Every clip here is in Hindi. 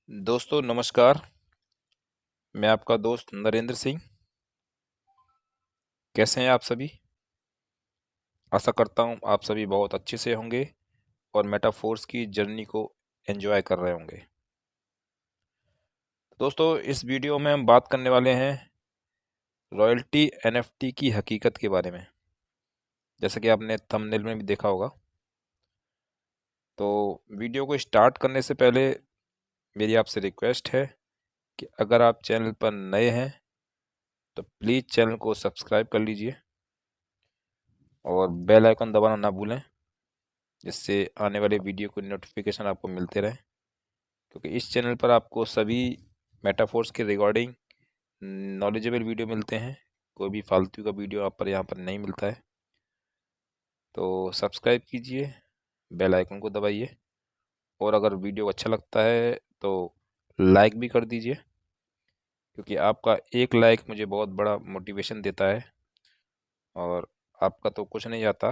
दोस्तों नमस्कार। मैं आपका दोस्त नरेंद्र सिंह। कैसे हैं आप सभी? आशा करता हूं आप सभी बहुत अच्छे से होंगे और मेटाफोर्स की जर्नी को एंजॉय कर रहे होंगे। दोस्तों इस वीडियो में हम बात करने वाले हैं रॉयल्टी एनएफटी की हकीकत के बारे में। जैसा कि आपने थंबनेल में भी देखा होगा। तो वीडियो को स्टार्ट करने से पहले मेरी आपसे रिक्वेस्ट है कि अगर आप चैनल पर नए हैं तो प्लीज़ चैनल को सब्सक्राइब कर लीजिए और बेल आइकन दबाना ना भूलें, जिससे आने वाले वीडियो को नोटिफिकेशन आपको मिलते रहे। क्योंकि इस चैनल पर आपको सभी मेटाफोर्स के रिगार्डिंग नॉलेजेबल वीडियो मिलते हैं। कोई भी फालतू का वीडियो आप पर यहाँ पर नहीं मिलता है। तो सब्सक्राइब कीजिए, बेल आइकन को दबाइए और अगर वीडियो अच्छा लगता है तो लाइक भी कर दीजिए, क्योंकि आपका एक लाइक मुझे बहुत बड़ा मोटिवेशन देता है। और आपका तो कुछ नहीं जाता,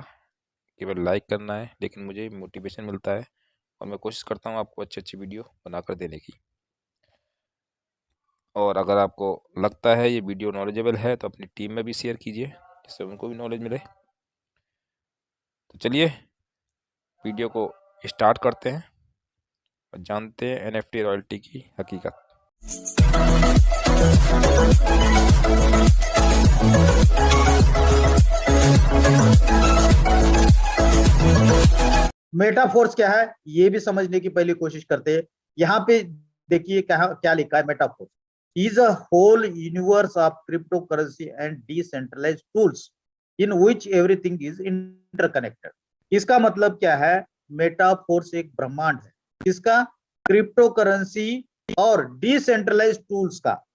केवल लाइक करना है, लेकिन मुझे मोटिवेशन मिलता है और मैं कोशिश करता हूँ आपको अच्छी अच्छी वीडियो बनाकर देने की। और अगर आपको लगता है ये वीडियो नॉलेजेबल है तो अपनी टीम में भी शेयर कीजिए, जिससे उनको भी नॉलेज मिले। तो चलिए वीडियो को स्टार्ट करते हैं और जानते हैं एनएफटी रॉयल्टी की हकीकत। मेटाफोर्स क्या है ये भी समझने की पहले कोशिश करते हैं। यहाँ पे देखिए क्या क्या लिखा है। Metaforce is a whole universe of cryptocurrency and decentralised tools in which everything is interconnected. इसका मतलब क्या है? मेटाफोर्स एक ब्रह्मांड है। इसका क्रिप्टो करेंसी और डिसेंट्रलाइज्ड टूल्स का,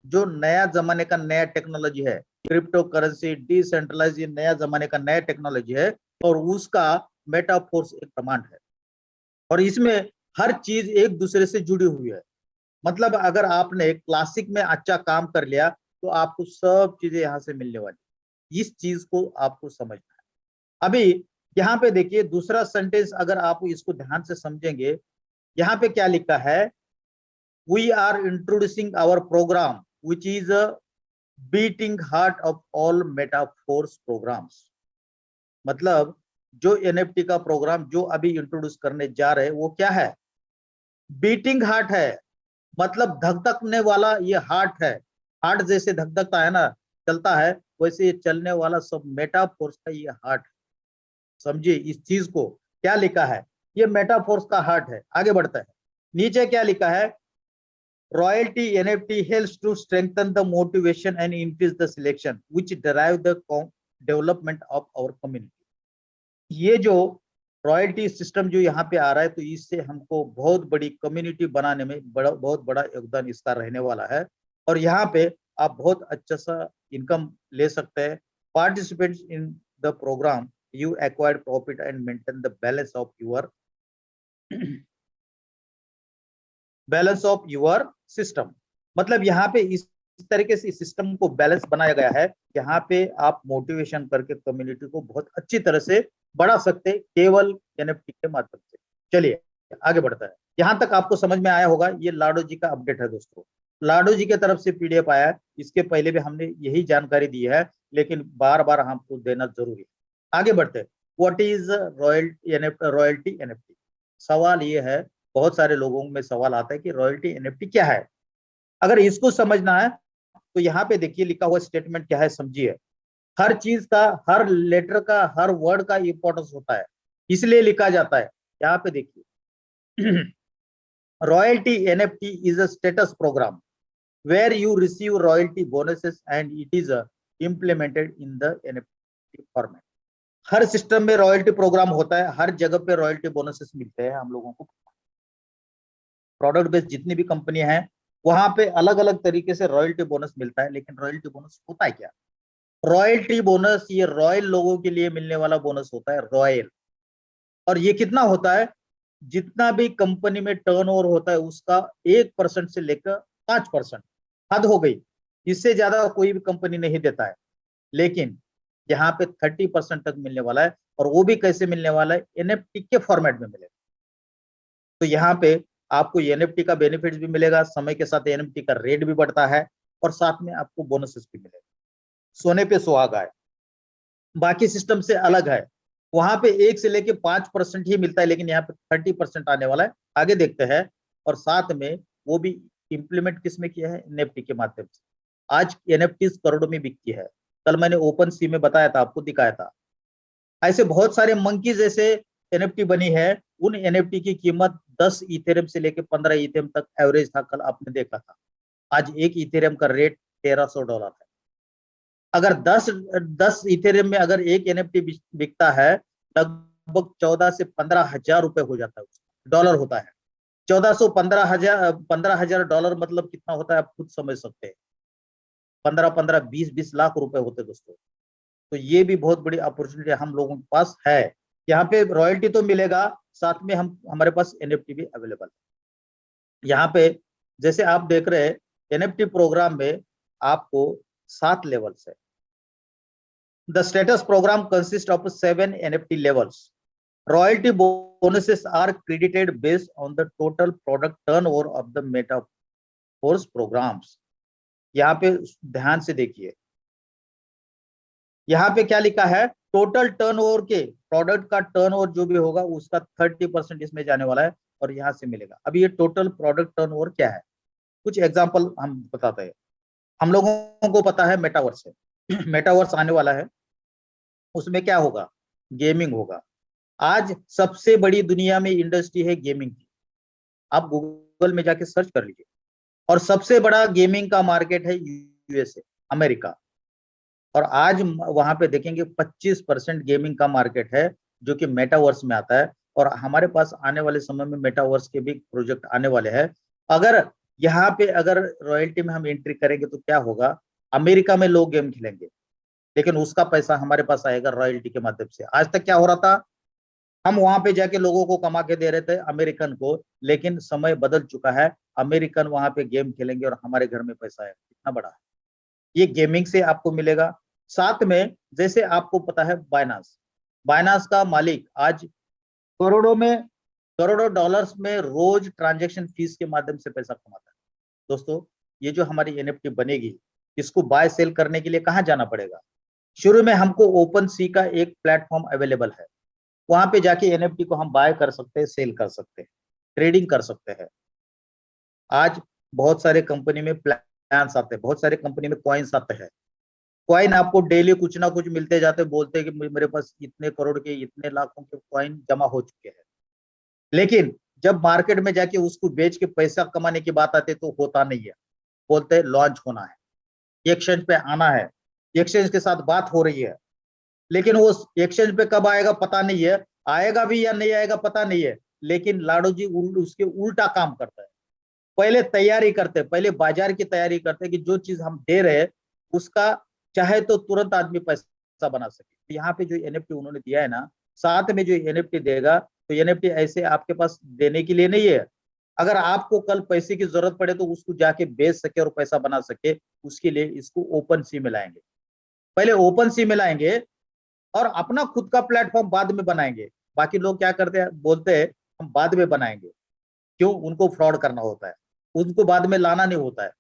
जो नया जमाने का नया टेक्नोलॉजी है, क्रिप्टो करेंसी डिसेंट्रलाइज, ये नया जमाने का नया टेक्नोलॉजी है और उसका मेटाफोर्स एक ब्रह्मांड है। और इसमें हर चीज एक दूसरे से जुड़ी हुई है। मतलब अगर आपने क्लासिक में अच्छा काम कर लिया तो आपको सब चीजें यहां से मिलने वाली। इस चीज को आपको समझना है। अभी यहाँ पे देखिए दूसरा सेंटेंस, अगर आप इसको ध्यान से समझेंगे, यहाँ पे क्या लिखा है? We are introducing our programme which is a beating heart of all Metaforce programmes. मतलब जो एनएफटी का प्रोग्राम जो अभी इंट्रोड्यूस करने जा रहे हैं वो क्या है? बीटिंग हार्ट है। मतलब धकधकने वाला ये हार्ट है। हार्ट जैसे धकधकता है ना, चलता है, वैसे ये चलने वाला सब मेटाफोर्स का ये हार्ट। समझिए इस चीज को। क्या लिखा है? ये मेटाफोर्स का हार्ट है। आगे बढ़ता है, नीचे क्या लिखा है? Royalty NFT helps to strengthen the motivation and increase the selection which drive the development of our community. ये जो रॉयल्टी सिस्टम जो यहाँ पे आ रहा है, तो इससे हमको बहुत बड़ी कम्युनिटी बनाने में बहुत बड़ा योगदान इसका रहने वाला है। और यहाँ पे आप बहुत अच्छा सा इनकम ले सकते हैं। Participants in the program you acquired profit and maintain the balance of your system. मतलब यहाँ पे इस तरीके से सिस्टम को बैलेंस बनाया गया है। यहाँ पे आप मोटिवेशन करके कम्युनिटी को बहुत अच्छी तरह से बढ़ा सकते हैं, केवल एनएफटी के माध्यम से। चलिए आगे बढ़ता है। यहाँ तक आपको समझ में आया होगा। ये लाडो जी का अपडेट है दोस्तों। लाडो जी की तरफ से पीडीएफ आया है। इसके पहले भी हमने यही जानकारी दी है, लेकिन बार बार हमको देना जरूरी है। आगे बढ़ते हैं। What is royalty NFT? सवाल ये है, बहुत सारे लोगों में सवाल आता है कि रॉयल्टी एनएफटी क्या है। अगर इसको समझना है तो यहाँ पे देखिए लिखा हुआ स्टेटमेंट क्या है, समझिए। हर चीज का, हर लेटर का, हर वर्ड का इंपॉर्टेंस होता है, इसलिए लिखा जाता है। यहाँ पे देखिए royalty NFT is a status program where you receive royalty bonuses and it is implemented in the NFT format. हर सिस्टम में रॉयल्टी प्रोग्राम होता है, हर जगह पे रॉयल्टी बोनसेस मिलते हैं हम लोगों को। प्रोडक्ट बेस्ड जितनी भी कंपनी है वहां पे अलग अलग तरीके से रॉयल्टी बोनस मिलता है। लेकिन रॉयल्टी बोनस होता है क्या? रॉयल्टी बोनस ये रॉयल लोगों के लिए मिलने वाला बोनस होता है, रॉयल। और ये कितना होता है? जितना भी कंपनी में टर्नओवर होता है उसका 1% से लेकर 5%। हद हो गई, इससे ज्यादा कोई भी कंपनी नहीं देता है। लेकिन यहाँ पे 30% तक मिलने वाला है। और वो भी कैसे मिलने वाला है? एनएफटी के फॉर्मेट में मिलेगा। तो यहाँ पे आपको एनएफटी का बेनिफिट भी मिलेगा, समय के साथ एनएफटी का रेट भी बढ़ता है, और साथ में आपको बोनसेस भी मिलेगा। सोने पे सुहागा है, बाकी सिस्टम से अलग है। वहां पे 1 से लेके 5% ही मिलता है, लेकिन यहाँ पे 30% आने वाला है, आगे देखते हैं। और साथ में वो भी इंप्लीमेंट किसमें किया है, एनएफटी के माध्यम से। आज एनएफटी करोड़ों में बिकती है, कल मैंने ओपन सी में बताया था, आपको दिखाया था। ऐसे बहुत सारे मंकी जैसे एनएफटी बनी है, उन एनएफटी की कीमत 10 इथेरियम से लेके 15 इथेरियम तक एवरेज था, कल आपने देखा था। आज एक इथेरियम का रेट $1300 है। अगर 10 इथेरियम में अगर एक एनएफटी बिकता है, लगभग 14 से 15 हजार रुपए हो जाता है, डॉलर होता है। 1400 15 हजार $15,000 मतलब कितना होता है, आप खुद समझ सकते हैं। 15-15 20-20 लाख रुपए होते दोस्तों। तो ये भी बहुत बड़ी अपॉर्चुनिटी हम लोगों के पास है। यहाँ पे रॉयल्टी तो मिलेगा, साथ में हम हमारे पास एनएफटी भी अवेलेबल है। यहाँ पे जैसे आप देख रहे हैं, एनएफटी प्रोग्राम में आपको 7 लेवल्स है। The status program consists of 7 NFT levels. Royalty bonuses are credited based on the total product turnover of the Metaverse programs. यहाँ पे ध्यान से देखिए, यहाँ पे क्या लिखा है, टोटल टर्नओवर के प्रोडक्ट का टर्नओवर जो भी होगा उसका 30% इसमें जाने वाला है, और यहाँ से मिलेगा। अभी ये टोटल प्रोडक्ट टर्नओवर क्या है, कुछ एग्जांपल हम बताते हैं। हम लोगों को पता है मेटावर्स है, मेटावर्स आने वाला है, उसमें क्या होगा, गेमिंग होगा। आज सबसे बड़ी दुनिया में इंडस्ट्री है गेमिंग की, आप गूगल में जाके सर्च कर लीजिए। और सबसे बड़ा गेमिंग का मार्केट है यूएसए, अमेरिका। और आज वहां पे देखेंगे 25% गेमिंग का मार्केट है, जो कि मेटावर्स में आता है। और हमारे पास आने वाले समय में मेटावर्स के भी प्रोजेक्ट आने वाले हैं। अगर यहाँ पे अगर रॉयल्टी में हम एंट्री करेंगे तो क्या होगा, अमेरिका में लोग गेम खेलेंगे, लेकिन उसका पैसा हमारे पास आएगा रॉयल्टी के माध्यम से। आज तक क्या हो रहा था, हम वहां पे जाके लोगों को कमा के दे रहे थे अमेरिकन को, लेकिन समय बदल चुका है। अमेरिकन वहां पे गेम खेलेंगे और हमारे घर में पैसा है, कितना बड़ा है ये, गेमिंग से आपको मिलेगा। साथ में जैसे आपको पता है बाइनांस, बाइनांस का मालिक आज करोड़ों में, करोड़ों डॉलर्स में रोज ट्रांजेक्शन फीस के माध्यम से पैसा कमाता है। दोस्तों, ये जो हमारी एनएफटी बनेगी, इसको बाय सेल करने के लिए कहाँ जाना पड़ेगा। शुरू में हमको ओपन सी का एक प्लेटफॉर्म अवेलेबल है, वहां पे जाके एनएफटी को हम बाय कर सकते हैं, सेल कर सकते हैं, ट्रेडिंग कर सकते हैं। आज बहुत सारे कंपनी में प्लान्स आते हैं, बहुत सारे कंपनी में कॉइन्स आते हैं। कॉइन आपको डेली कुछ ना कुछ मिलते जाते, बोलते हैं कि मेरे पास इतने करोड़ के, इतने लाखों के कॉइन जमा हो चुके हैं। लेकिन जब मार्केट में जाके उसको बेच के पैसा कमाने की बात आती है तो होता नहीं है। बोलते हैं लॉन्च होना है, एक्सचेंज पे आना है, एक्सचेंज के साथ बात हो रही है, लेकिन वो एक्सचेंज पे कब आएगा पता नहीं है, आएगा भी या नहीं आएगा पता नहीं है। लेकिन लाडो जी उसके उल्टा काम करता है, पहले तैयारी करते, पहले बाजार की तैयारी करते कि जो चीज हम दे रहे हैं उसका चाहे तो तुरंत आदमी पैसा बना सके। तो यहाँ पे जो एनएफटी उन्होंने दिया है ना, साथ में जो एनएफटी देगा, तो एनएफटी ऐसे आपके पास देने के लिए नहीं है। अगर आपको कल पैसे की जरूरत पड़े तो उसको जाके बेच सके और पैसा बना सके, उसके लिए इसको ओपन सी में लाएंगे। पहले ओपन सी में लाएंगे और अपना खुद का प्लेटफॉर्म बाद में बनाएंगे। बाकी लोग क्या करते हैं, बोलते हैं हम बाद में बनाएंगे, क्यों, उनको फ्रॉड करना होता है, उनको बाद में लाना नहीं होता है।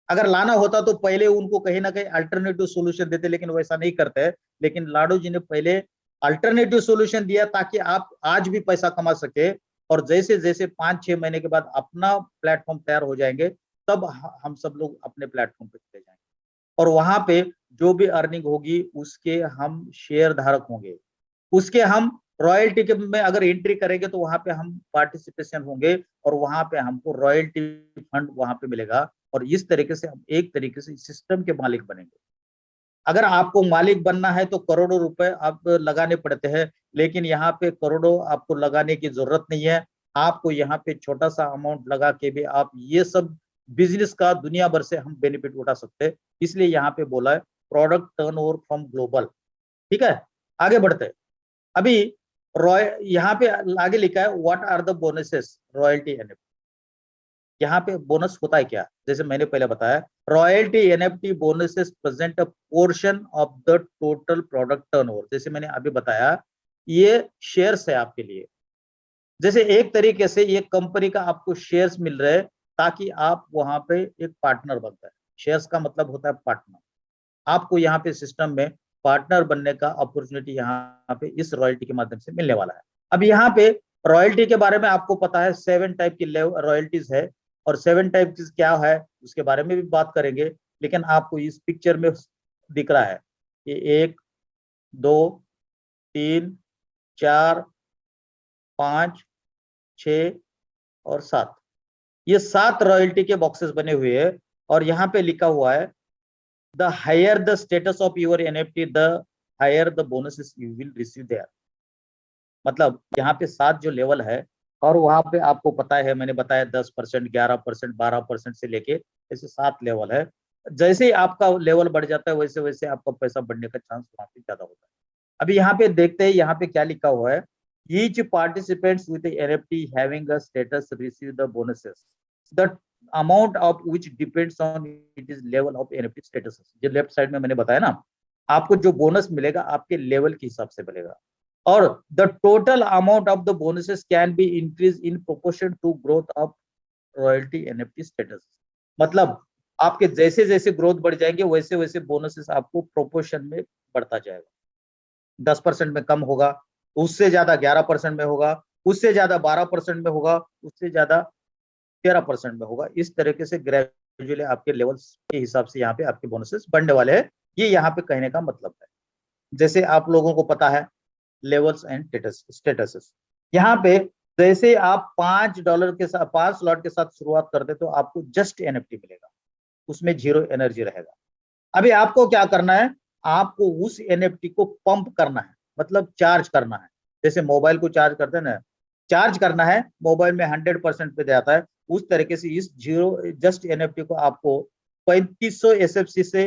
अगर लाना होता तो पहले उनको कहीं ना कहीं अल्टरनेटिव सोल्यूशन देते, लेकिन वैसा नहीं करते हैं। लेकिन लाडो जी ने पहले अल्टरनेटिव सोल्यूशन दिया ताकि आप आज भी पैसा कमा सके। और जैसे जैसे 5-6 महीने के बाद अपना प्लेटफॉर्म तैयार हो जाएंगे, तब हम सब लोग अपने प्लेटफॉर्म पे चले जाएंगे, और वहां पे जो भी अर्निंग होगी उसके हम शेयर धारक होंगे, उसके हम रॉयल्टी के में अगर एंट्री करेंगे तो वहां पे हम पार्टिसिपेशन होंगे, और वहां पे हमको रॉयल्टी फंड वहां पे मिलेगा। और इस तरीके से हम एक तरीके से सिस्टम के मालिक बनेंगे। अगर आपको मालिक बनना है तो करोड़ों रुपए आप लगाने पड़ते हैं, लेकिन यहाँ पे करोड़ों आपको लगाने की जरूरत नहीं है। आपको यहाँ पे छोटा सा अमाउंट लगा के भी आप ये सब बिजनेस का दुनिया भर से हम बेनिफिट उठा सकते हैं। इसलिए यहाँ पे बोला है प्रोडक्ट टर्नओवर फ्रॉम ग्लोबल। ठीक है, आगे बढ़ते हैं। अभी रॉय यहाँ पे आगे लिखा है what are the bonuses royalty NFT. यहाँ पे बोनस होता है क्या, जैसे मैंने पहले बताया, royalty NFT bonuses present a portion of the total product turnover. जैसे मैंने अभी बताया, ये शेयर्स है आपके लिए, जैसे एक तरीके से ये कंपनी का आपको शेयर्स मिल रहे हैं, ताकि आप वहां पे एक पार्टनर बनता है। शेयर्स का मतलब होता है पार्टनर। आपको यहाँ पे सिस्टम में पार्टनर बनने का अपॉर्चुनिटी यहाँ पे इस रॉयल्टी के माध्यम से मिलने वाला है। अब यहाँ पे रॉयल्टी के बारे में आपको पता है 7 टाइप की रॉयल्टीज है, और 7 टाइप की क्या है उसके बारे में भी बात करेंगे। लेकिन आपको इस पिक्चर में दिख रहा है ये 1, 2, 3, 4, 5, 6 और 7, ये 7 रॉयल्टी के बॉक्सेस बने हुए हैं। और यहाँ पे लिखा हुआ है the higher the status of your NFT the higher the bonuses you will receive there. मतलब यहाँ पे 7 जो लेवल है, और वहां पे आपको पता है मैंने बताया 10%, 11%, 12% से लेके ऐसे 7 लेवल है। जैसे ही आपका लेवल बढ़ जाता है वैसे वैसे आपका पैसा बढ़ने का चांस वहां पे ज्यादा होता है। अभी यहाँ पे देखते हैं यहाँ पे क्या लिखा हुआ है। Each participants with NFT having a status receive the bonuses the amount of which depends on it is level of NFT status. जो लेफ्ट साइड में मैंने बताया ना, आपको जो बोनस मिलेगा आपके लेवल के हिसाब से मिलेगा। और the total amount of the bonuses can be increase in proportion to growth of royalty NFT status. मतलब आपके जैसे जैसे ग्रोथ बढ़ जाएंगे वैसे वैसे बोनसेस आपको प्रोपोर्शन में बढ़ता जाएगा। 10% में कम होगा, उससे ज्यादा 11% में होगा, उससे ज्यादा 12% में होगा, उससे ज्यादा 13% में होगा। इस तरीके से ग्रेजुअली आपके लेवल्स के हिसाब से यहाँ पे आपके बोनसेस बढ़ने वाले हैं। ये यहाँ पे कहने का मतलब है। जैसे आप लोगों को पता है लेवल्स एंड स्टेटसेस। यहाँ पे जैसे आप $5 के साथ 5 स्लॉट के साथ शुरुआत करते तो आपको जस्ट एनएफटी मिलेगा, उसमें 0 एनर्जी रहेगा। अभी आपको क्या करना है, आपको उस एनएफटी को पंप करना है, मतलब चार्ज करना है। जैसे मोबाइल को चार्ज करते हैं ना, चार्ज करना है, मोबाइल में 100% पे जाता है। उस तरीके से इस जीरो जस्ट एनएफटी को आपको 3500 एसएफसी से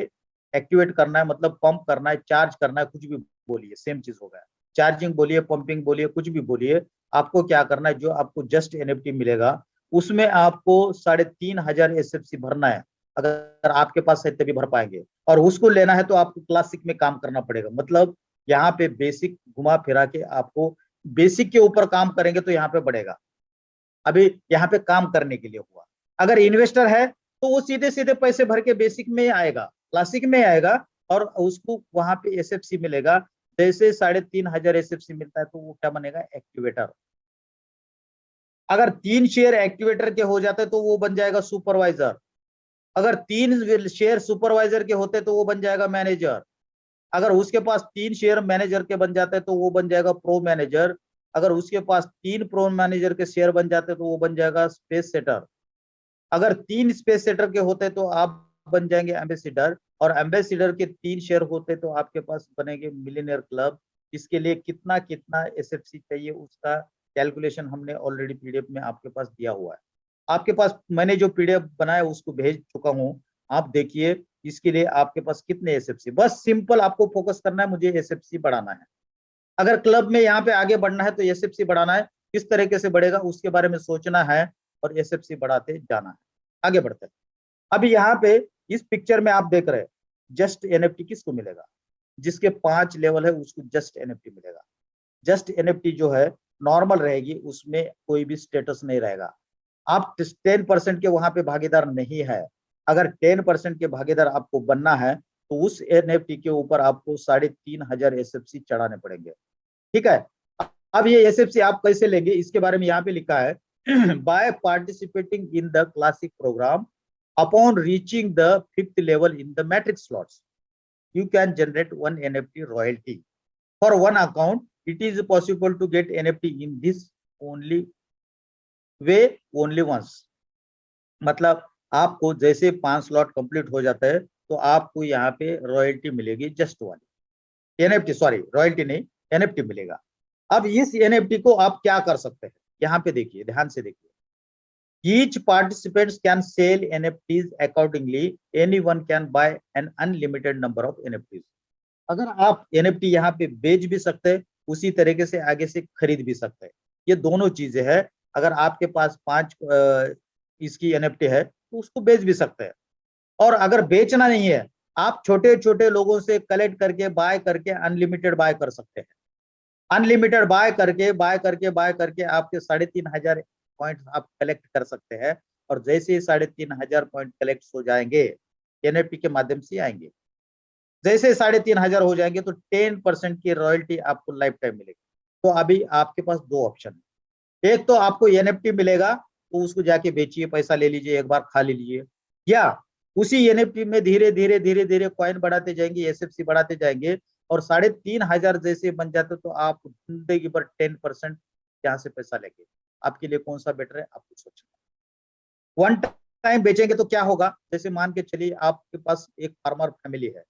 एक्टिवेट करना है, मतलब पंप करना है, चार्ज करना है, कुछ भी बोलिए सेम चीज होगा। चार्जिंग बोलिए, पंपिंग बोलिए, कुछ भी बोलिए। आपको क्या करना है, जो आपको जस्ट एनएफटी मिलेगा उसमें आपको 3500 एसएफसी भरना है। अगर आपके पास है तभी भर पाएंगे, और उसको लेना है तो आपको क्लासिक में काम करना पड़ेगा। मतलब यहाँ पे बेसिक घुमा फिरा के आपको बेसिक के ऊपर काम करेंगे तो यहाँ पे बढ़ेगा। अभी यहाँ पे काम करने के लिए हुआ। अगर इन्वेस्टर है तो वो सीधे सीधे पैसे भर के बेसिक में आएगा, क्लासिक में आएगा, और उसको वहां पे एसएफसी मिलेगा। जैसे 3500 एसएफसी मिलता है तो वो क्या बनेगा, एक्टिवेटर। अगर 3 शेयर एक्टिवेटर के हो जाते तो वो बन जाएगा सुपरवाइजर। अगर 3 शेयर सुपरवाइजर के होते तो वो बन जाएगा मैनेजर। अगर उसके पास 3 शेयर मैनेजर के बन जाते तो वो बन जाएगा प्रो मैनेजर। अगर उसके पास 3 प्रो मैनेजर के शेयर बन जाते तो वो बन जाएगा स्पेस सेटर। अगर 3 स्पेस सेटर के होते तो आप बन जाएंगे एम्बेसिडर। और एम्बेसिडर के 3 शेयर होते तो आपके पास बनेंगे मिलियनियर क्लब। इसके लिए कितना कितना एसएफसी चाहिए उसका कैलकुलेशन हमने ऑलरेडी पीडीएफ में आपके पास दिया हुआ है। आपके पास मैंने जो पीडीएफ बनाया उसको भेज चुका हूं, आप देखिए। इसके लिए आपके पास कितने एसएफसी, बस सिंपल आपको फोकस करना है, मुझे एसएफसी बढ़ाना है। अगर क्लब में यहाँ पे आगे बढ़ना है तो एसएफसी बढ़ाना है। किस तरीके से बढ़ेगा उसके बारे में सोचना है, और एसएफसी बढ़ाते जाना है। आगे बढ़ते हैं। अभी यहाँ पे इस पिक्चर में आप देख रहे हैं जस्ट एनएफटी किसको मिलेगा, जिसके 5 लेवल है उसको जस्ट एनएफटी मिलेगा। जस्ट एनएफटी जो है नॉर्मल रहेगी, उसमें कोई भी स्टेटस नहीं रहेगा। आप 10% के वहां पे भागीदार नहीं है। अगर 10% के भागीदार आपको बनना है तो उस एनएफटी के ऊपर आपको 3500 एसएफसी चढ़ाने पड़ेंगे। ठीक है। अब ये एसएफसी आप कैसे लेंगे इसके बारे में यहाँ पे लिखा है by participating in the classic program upon reaching the 5th level in the matrix slots you can generate one NFT royalty for one account. It is possible to get NFT in this only way only once. मतलब आपको जैसे 5 स्लॉट कंप्लीट हो जाता है तो आपको यहाँ पे रॉयल्टी मिलेगी जस्ट वाली एनएफटी, सॉरी रॉयल्टी नहीं, एनएफटी मिलेगा। अब इस एनएफटी को आप क्या कर सकते हैं, यहाँ पे देखिए, ध्यान से देखिए। Each participants can sell NFTs accordingly. Anyone can buy an unlimited number of NFTs. अगर आप एनएफटी यहाँ पे बेच भी सकते हैं, उसी तरीके से आगे से खरीद भी सकते हैं। ये दोनों चीजें हैं। अगर आपके पास 5 इसकी एनएफटी है तो उसको बेच भी सकते हैं। और अगर बेचना नहीं है, आप छोटे छोटे लोगों से कलेक्ट करके बाय करके अनलिमिटेड बाय कर सकते हैं। अनलिमिटेड बाय करके आपके 3,500 पॉइंट आप कलेक्ट कर सकते हैं। और जैसे ही 3,500 पॉइंट कलेक्ट हो जाएंगे, एनएफटी के माध्यम से आएंगे, जैसे 3,500 हो जाएंगे तो 10% की रॉयल्टी आपको लाइफ टाइम मिलेगी। तो अभी आपके पास दो ऑप्शन है, एक तो आपको एनएफटी मिलेगा तो उसको जाके बेचिए, पैसा ले लीजिए, एक बार खा लीजिए, या उसी एनएफटी में धीरे धीरे धीरे धीरे कॉइन बढ़ाते जाएंगे, एसएफसी बढ़ाते जाएंगे, और 3,500 जैसे बन जाते तो आप जिंदगी भर 10% यहाँ से पैसा लेंगे। आपके लिए कौन सा बेटर है, आपको सोचना। वन टाइम बेचेंगे तो क्या होगा, जैसे मान के चलिए आपके पास एक फार्मर फैमिली है,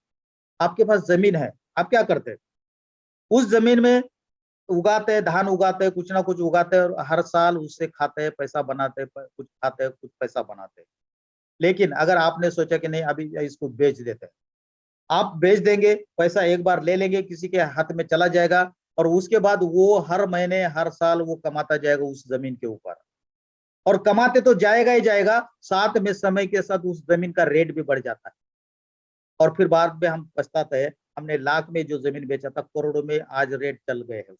आपके पास जमीन है, आप क्या करते हैं, उस जमीन में उगाते हैं, धान उगाते हैं, कुछ ना कुछ उगाते हैं, और हर साल उससे खाते हैं, पैसा बनाते हैं, कुछ खाते हैं, कुछ पैसा बनाते हैं। लेकिन अगर आपने सोचा कि नहीं अभी इसको बेच देते हैं, आप बेच देंगे, पैसा एक बार ले लेंगे, किसी के हाथ में चला जाएगा, और उसके बाद वो हर महीने हर साल वो कमाता जाएगा उस जमीन के ऊपर, और कमाते तो जाएगा ही जाएगा, साथ में समय के साथ उस जमीन का रेट भी बढ़ जाता है, और फिर बाद में हम पछताते हैं, हमने लाख में जो जमीन बेचा था करोड़ों में आज रेट चल गए हैं,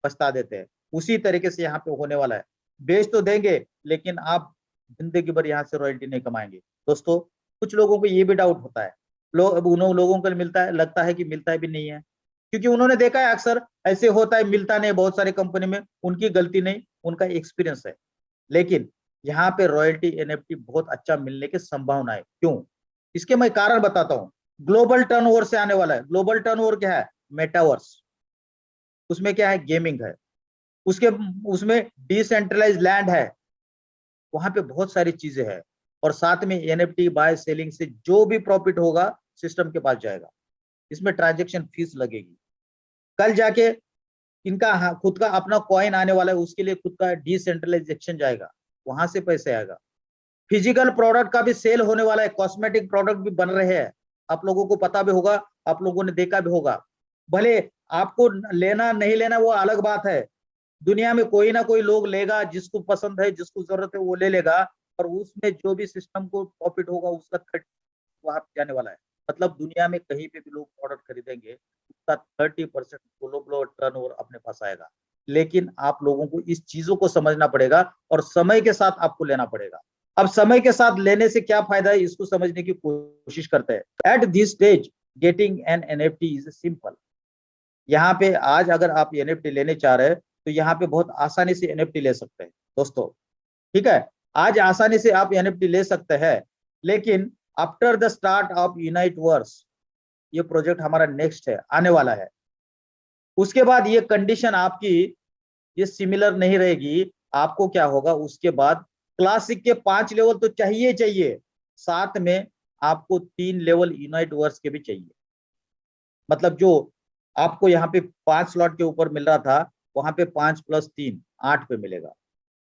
पछता देते हैं। उसी तरीके से यहाँ पे होने वाला है, बेच तो देंगे लेकिन आप जिंदगी भर यहाँ से रॉयल्टी नहीं कमाएंगे। दोस्तों, कुछ लोगों को ये भी डाउट होता है, उन लोगों को मिलता है, लगता है कि मिलता है भी नहीं है, क्योंकि उन्होंने देखा है अक्सर ऐसे होता है, मिलता नहीं बहुत सारे कंपनी में, उनकी गलती नहीं, उनका एक्सपीरियंस है। लेकिन यहाँ पे रॉयल्टी एनएफटी बहुत अच्छा मिलने की संभावना है। क्यों? इसके मैं कारण बताता हूँ। ग्लोबल टर्नओवर से आने वाला है। ग्लोबल टर्नओवर क्या है? मेटावर्स। उसमें क्या है? गेमिंग है। उसके उसमें डिसेंट्रलाइज लैंड है, वहां पे बहुत सारी चीजें हैं, और साथ में एनएफटी बाय सेलिंग से जो भी प्रॉफिट होगा सिस्टम के पास जाएगा, इसमें ट्रांजेक्शन फीस लगेगी। कल जाके इनका खुद का अपना कॉइन आने वाला है, उसके लिए खुद का डिसेंट्रलाइजेशन जाएगा, वहां से पैसे आएगा। फिजिकल प्रोडक्ट का भी सेल होने वाला है, कॉस्मेटिक प्रोडक्ट भी बन रहे हैं, आप लोगों को पता भी होगा, आप लोगों ने देखा भी होगा। भले आपको लेना नहीं लेना वो अलग बात है, दुनिया में कोई ना कोई लोग लेगा, जिसको पसंद है, जिसको जरूरत है वो ले लेगा, और उसमें जो भी सिस्टम को प्रॉफिट होगा उसका 30 वहां पे जाने वाला है। मतलब दुनिया में कहीं पे भी लोग प्रोडक्ट खरीदेंगे, उसका 30% ग्लोबल टर्नओवर अपने पास आएगा। लेकिन आप लोगों को इस चीजों को समझना पड़ेगा, और समय के साथ आपको लेना पड़ेगा। अब समय के साथ लेने से क्या फायदा है, इसको समझने की कोशिश करते हैं। At this stage getting an NFT is simple. यहाँ पे आज अगर आप एनएफटी लेने चाह रहे हैं तो यहाँ पे बहुत आसानी से एनएफटी ले सकते हैं दोस्तों। ठीक है, आज आसानी से आप एनएफटी ले सकते हैं, लेकिन after the start of Uniteverse, ये प्रोजेक्ट हमारा नेक्स्ट है, आने वाला है, उसके बाद ये कंडीशन आपकी ये सिमिलर नहीं रहेगी। आपको क्या होगा, उसके बाद क्लासिक के 5 लेवल तो चाहिए चाहिए, साथ में आपको 3 लेवल यूनाइट वर्स के भी चाहिए। मतलब जो आपको यहाँ पे 5 स्लॉट के ऊपर मिल रहा था, वहां पे 5 + 3 8 पे मिलेगा।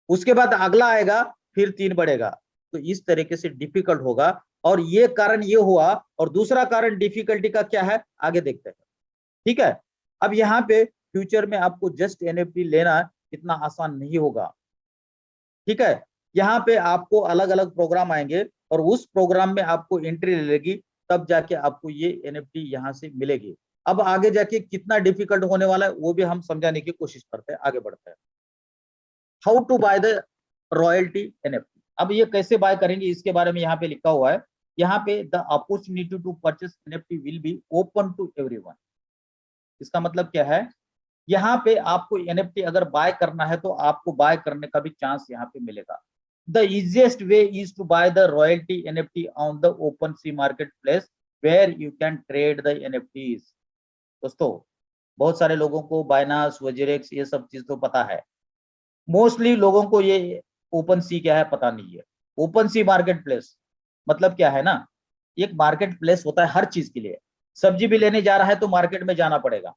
उसके बाद अगला आएगा, फिर 3 बढ़ेगा, तो इस तरीके से डिफिकल्ट होगा। और ये कारण ये हुआ, और दूसरा कारण डिफिकल्टी का क्या है आगे देखते हैं। ठीक है, अब यहाँ पे फ्यूचर में आपको जस्ट एनएफटी लेना इतना आसान नहीं होगा। ठीक है, यहाँ पे आपको अलग अलग प्रोग्राम आएंगे, और उस प्रोग्राम में आपको एंट्री लेगी, तब जाके आपको ये एनएफटी यहाँ से मिलेगी। अब आगे जाके कितना डिफिकल्ट होने वाला है वो भी हम समझाने की कोशिश करते हैं, आगे बढ़ते हैं। How to buy the royalty NFT. अब ये कैसे बाय करेंगे इसके बारे में यहाँ पे लिखा हुआ है। यहाँ पे the opportunity to purchase NFT will be open to everyone. इसका मतलब क्या है, यहाँ पे आपको एनएफटी अगर बाय करना है तो आपको बाय करने का भी चांस यहाँ पे मिलेगा। The easiest way is to buy the royalty NFT on the OpenSea marketplace where you can trade the NFTs. दोस्तों, बहुत सारे लोगों को बाइनास, वजीरेक्स ये सब चीज तो पता है, मोस्टली लोगों को ये ओपन सी क्या है पता नहीं है। ओपन सी मार्केट प्लेस मतलब क्या है ना, एक मार्केट प्लेस होता है हर चीज के लिए। सब्जी भी लेने जा रहा है तो मार्केट में जाना पड़ेगा,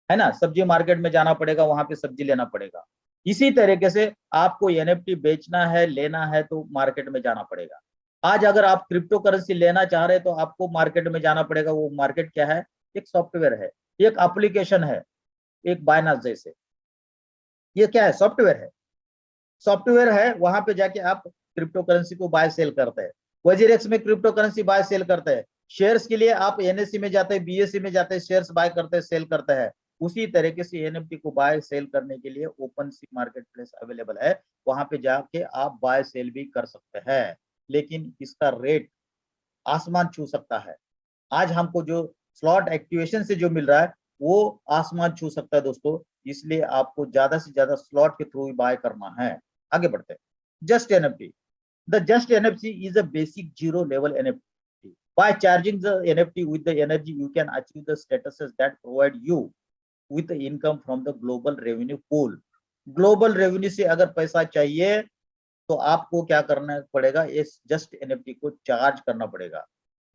है ना, सब्जी मार्केट में जाना पड़ेगा, वहां पे सब्जी लेना पड़ेगा। इसी तरीके से आपको एनएफटी बेचना है, लेना है तो मार्केट में जाना पड़ेगा। आज अगर आप क्रिप्टो करेंसी लेना चाह रहे हैं तो आपको मार्केट में जाना पड़ेगा। वो मार्केट क्या है? एक सॉफ्टवेयर है, एक एप्लीकेशन है, एक बाइनास जैसे। ये क्या है? सॉफ्टवेयर है। सॉफ्टवेयर है, वहां पे जाके आप क्रिप्टो करेंसी को बाय सेल करते हैं। वजीरेक्स में क्रिप्टो करेंसी बाय सेल करते हैं। शेयर्स के लिए आप एनएससी में जाते हैं, बीएससी में जाते हैं, शेयर्स बाय करते हैं, सेल करते हैं। उसी तरीके से एनएफटी को बाय सेल करने के लिए ओपन सी मार्केट प्लेस अवेलेबल है, वहां पे जाके आप बाय सेल भी कर सकते हैं, लेकिन इसका रेट आसमान छू सकता है। आज हमको जो स्लॉट एक्टिवेशन से जो मिल रहा है वो आसमान छू सकता है दोस्तों, इसलिए आपको ज्यादा से ज्यादा स्लॉट के थ्रू बाय करना है। आगे बढ़ते हैं। Just NFT, the just NFT is a basic zero level NFT. By charging the NFT with the energy, you can achieve the statuses that provide you with the income from the global revenue pool. Global revenue से अगर पैसा चाहिए तो आपको क्या करना पड़ेगा, इस जस्ट एनएफटी को चार्ज करना पड़ेगा।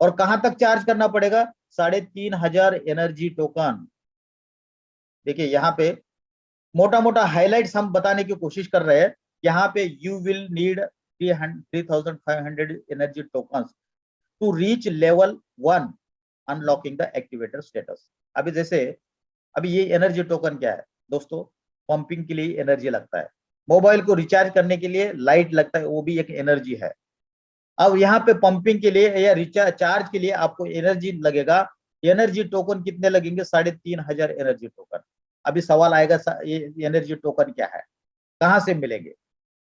और कहां तक चार्ज करना पड़ेगा, 3,500 एनर्जी टोकन। देखिए यहाँ पे मोटा मोटा हाइलाइट्स हम बताने की कोशिश कर रहे हैं। यहाँ पे you will need 3,500 energy token to reach level 1 unlocking the activator status. अभी जैसे अभी ये एनर्जी टोकन क्या है दोस्तों, पंपिंग के लिए एनर्जी लगता है, मोबाइल को रिचार्ज करने के लिए लाइट लगता है, वो भी एक एनर्जी है। अब यहाँ पे पंपिंग के लिए या रिचार्ज चार्ज के लिए आपको एनर्जी लगेगा। एनर्जी टोकन कितने लगेंगे, 3,500 एनर्जी टोकन। अभी सवाल आएगा ये एनर्जी टोकन क्या है, कहाँ से मिलेंगे।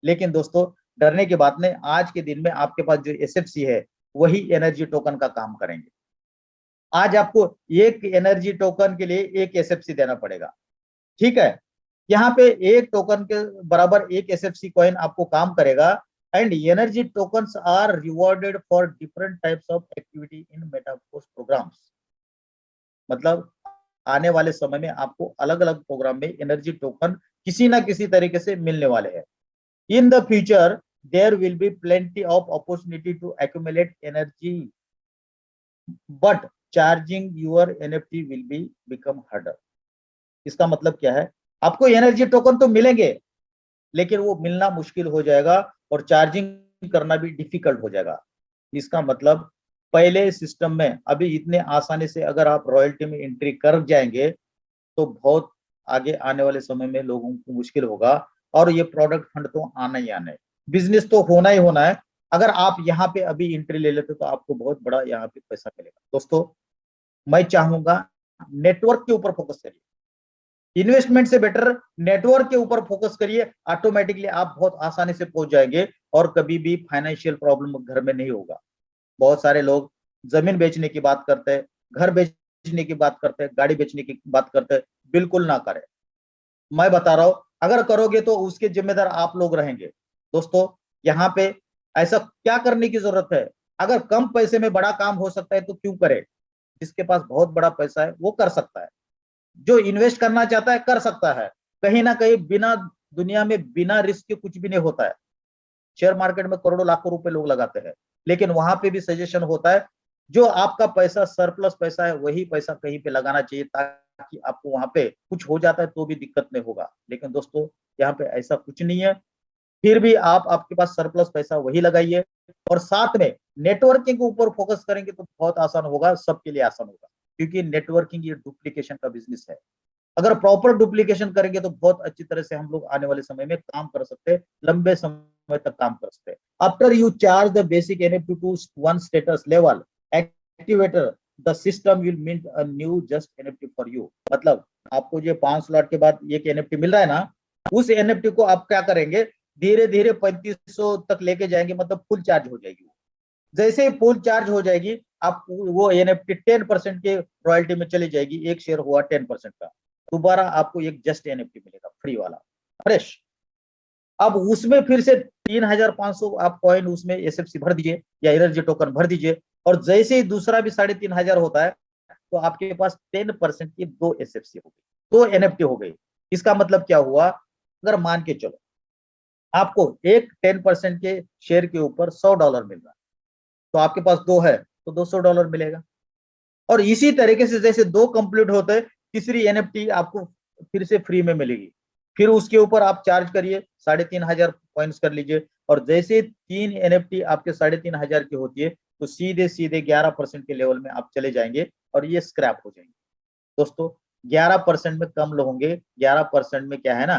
लेकिन दोस्तों डरने की बात नहीं, आज के दिन में आपके पास जो एसएफसी है वही एनर्जी टोकन का काम करेंगे। आज आपको एक एनर्जी टोकन के लिए एक एसएफसी देना पड़ेगा, ठीक है। यहाँ पे एक टोकन के बराबर एक एसएफसी कॉइन आपको काम करेगा। And energy tokens are rewarded for different types of activity in Meta Force programmes. मतलब आने वाले समय में आपको अलग अलग प्रोग्राम में एनर्जी टोकन किसी ना किसी तरीके से मिलने वाले हैं। In the future there will be plenty of opportunity to accumulate energy, but charging your NFT will be become harder. इसका मतलब क्या है, आपको एनर्जी टोकन तो मिलेंगे लेकिन वो मिलना मुश्किल हो जाएगा और चार्जिंग करना भी डिफिकल्ट हो जाएगा। इसका मतलब पहले सिस्टम में अभी इतने आसानी से अगर आप रॉयल्टी में एंट्री कर जाएंगे तो बहुत आगे आने वाले समय में लोगों को मुश्किल होगा। और ये प्रोडक्ट फंड तो आना ही आना है, बिजनेस तो होना ही होना है। अगर आप यहाँ पे अभी एंट्री ले लेते तो आपको बहुत बड़ा यहाँ पे पैसा मिलेगा। दोस्तों मैं चाहूंगा नेटवर्क के ऊपर फोकस करिए, इन्वेस्टमेंट से बेटर नेटवर्क के ऊपर फोकस करिए, ऑटोमेटिकली आप बहुत आसानी से पहुंच जाएंगे और कभी भी फाइनेंशियल प्रॉब्लम घर में नहीं होगा। बहुत सारे लोग जमीन बेचने की बात करते हैं, घर बेचने की बात करते हैं, गाड़ी बेचने की बात करते हैं, बिल्कुल ना करें। मैं बता रहा हूं अगर करोगे तो उसके जिम्मेदार आप लोग रहेंगे। दोस्तों यहाँ पे ऐसा क्या करने की जरूरत है, अगर कम पैसे में बड़ा काम हो सकता है तो क्यों करे। जिसके पास बहुत बड़ा पैसा है वो कर सकता है, जो इन्वेस्ट करना चाहता है कर सकता है। कहीं ना कहीं बिना दुनिया में बिना रिस्क के कुछ भी नहीं होता है। शेयर मार्केट में करोड़ों लाखों रुपए लोग लगाते हैं, लेकिन वहां पे भी सजेशन होता है जो आपका पैसा सरप्लस पैसा है वही पैसा कहीं पे लगाना चाहिए, ताकि आपको वहां पे कुछ हो जाता है तो भी दिक्कत नहीं होगा। लेकिन दोस्तों यहाँ पे ऐसा कुछ नहीं है, फिर भी आप आपके पास सरप्लस पैसा वही लगाइए और साथ में नेटवर्किंग के ऊपर फोकस करेंगे तो बहुत आसान होगा, सबके लिए आसान होगा। क्योंकि नेटवर्किंग ये डुप्लीकेशन का बिजनेस है। अगर प्रॉपर डुप्लीकेशन करेंगे तो बहुत अच्छी तरह से हम लोग आने वाले समय में काम कर सकते हैं, लंबे समय तक काम कर सकते हैं। After you charge the basic NFT to one status level activator, the system will mint a new just NFT for you. मतलब आपको जो 5 स्लॉट के बाद एक एनएफटी मिल रहा है ना, उस एनएफटी को आप क्या करेंगे, धीरे धीरे 3500 तक लेके जाएंगे, मतलब फुल चार्ज हो जाएगी। जैसे ही फुल चार्ज हो जाएगी आप वो एनएफटी 10% के रॉयल्टी में चली जाएगी, एक शेयर हुआ 10% का, दोबारा आपको एक जस्ट एनएफटी मिलेगा फ्री वाला फ्रेश। अब उसमें फिर से 3,500 आप कॉइन उसमें एसएफसी भर दीजिए या एनर्जी टोकन भर दीजिए, और जैसे ही दूसरा भी 3,500 होता है तो आपके पास 10% की 2 एसएफसी हो गई, 2 एनएफटी हो गई। इसका मतलब क्या हुआ, अगर मान के चलो आपको एक 10% के शेयर के ऊपर $100 मिल रहा है, तो आपके पास 2 है तो $200 मिलेगा। और इसी तरीके से जैसे 2 कंप्लीट होते तीसरी एनएफटी आपको फिर से फ्री में मिलेगी, फिर उसके ऊपर आप चार्ज करिए, 3,500 पॉइंट्स कर लीजिए, और जैसे 3 एनएफटी आपके 3,500 की होती है तो सीधे सीधे 11% के लेवल में आप चले जाएंगे और ये स्क्रैप हो जाएंगे। दोस्तों 11% में कम होंगे, 11% में क्या है ना,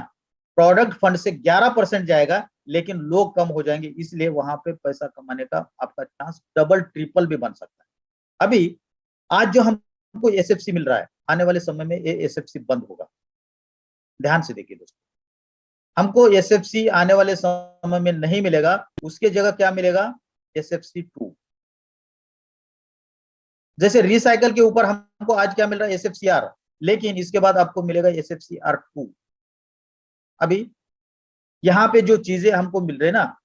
प्रोडक्ट फंड से 11% जाएगा लेकिन लोग कम हो जाएंगे, इसलिए वहां पे पैसा कमाने का आपका चांस डबल ट्रिपल भी बन सकता है। अभी आज जो हमको एसएफसी मिल रहा है, आने वाले समय में ये एसएफसी बंद होगा। ध्यान से देखिए दोस्तों, हमको एसएफसी आने वाले समय में नहीं मिलेगा, उसके जगह क्या मिलेगा, एसएफसी 2। जैसे रिसाइकल के ऊपर हमको आज क्या मिल रहा है, एसएफसीआर, लेकिन इसके बाद आपको मिलेगा एसएफसीआर 2। अभी यहाँ पे जो चीजें हमको मिल रही है ना,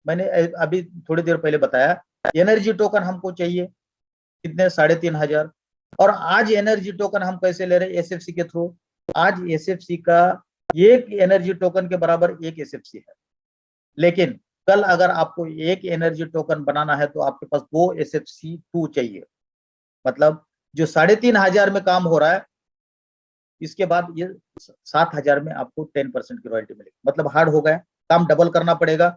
मैंने अभी थोड़ी देर पहले बताया, एनर्जी टोकन हमको चाहिए कितने, 3,500। और आज एनर्जी टोकन हम कैसे ले रहे हैं, एसएफसी के थ्रू। आज एसएफसी का एक एनर्जी टोकन के बराबर एक एसएफसी है, लेकिन कल अगर आपको एक एनर्जी टोकन बनाना है तो आपके पास 2 SFC2 चाहिए। मतलब जो 3,500 में काम हो रहा है, इसके बाद ये 7,000 में आपको 10% की रॉयल्टी मिलेगी। मतलब हार्ड हो गया, काम डबल करना पड़ेगा।